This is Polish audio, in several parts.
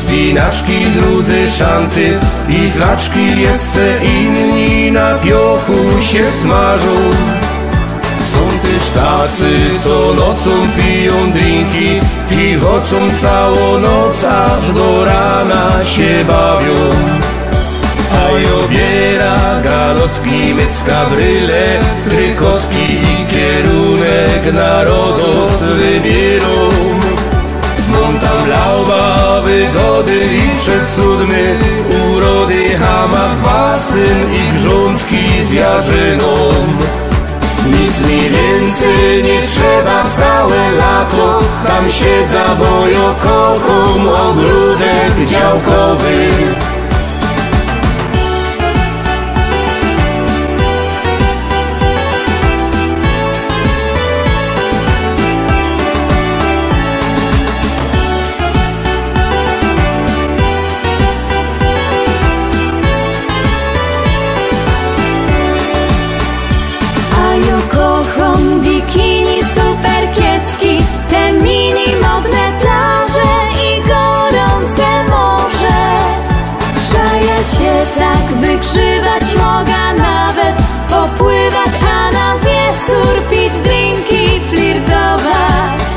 spinaczki, drudzy szanty i flaczki, jeszcze inni na piochu się smażą. Są też tacy, co nocą piją drinki i chodzą całą noc, aż do rana się bawią. A obiera galotki, mycka, bryle, trykotki i kierunek narodos wybierą. Montam lauba, wygody i przecudny, urody, hamak, basen i grządki z jarzyną. Nic mi więcej nie trzeba całe lato, tam siedza, bo ja kocham ogródek działkowy. Kocham bikini, super kiecki, te mini modne plaże i gorące morze. Przeja się tak wygrzywać mogę, nawet popływać, a na wieczór pić drinki, flirtować.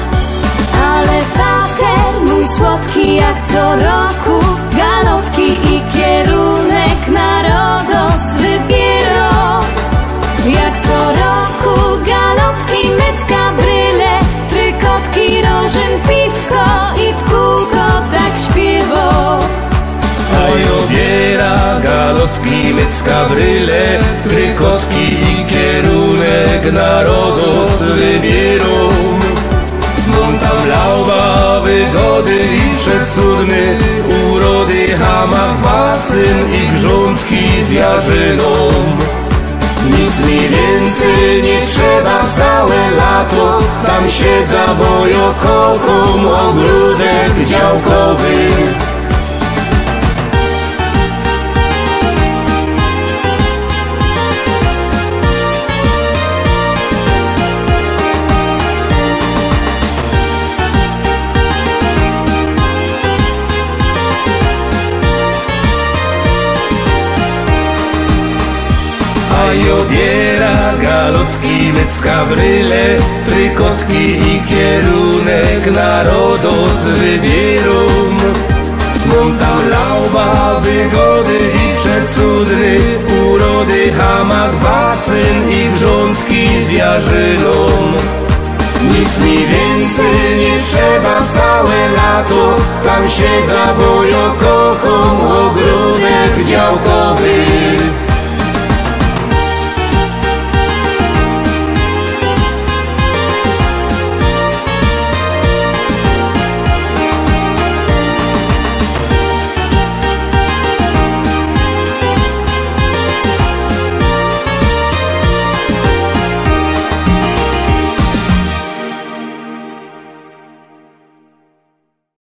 Ale fater mój słodki jak co roku, galotki i kierunek narodos wybierą. Jak co roku galotki, mycka, bryle, trykotki, rożyn, piwko i w kółko tak śpiewo. A obiera galotki, mycka, bryle, trykotki i kierunek narodos wybierą. Montam lauba, wygody i przecudny, urody, hamak, basen i grządki z jarzyną. Nic mi więcej nie trzeba całe lato, tam siedza, bo ja kocham ogródek działkowy. A obiera galotki, mycka, bryle, trykotki i kierunek narodos wybierą. Montam lauba, wygody i przecudny, urody, hamak, basen i grządki z jarzyną. Nic mi więcej nie trzeba całe lato, tam siedza, bo ja kocham ogródek działkowy.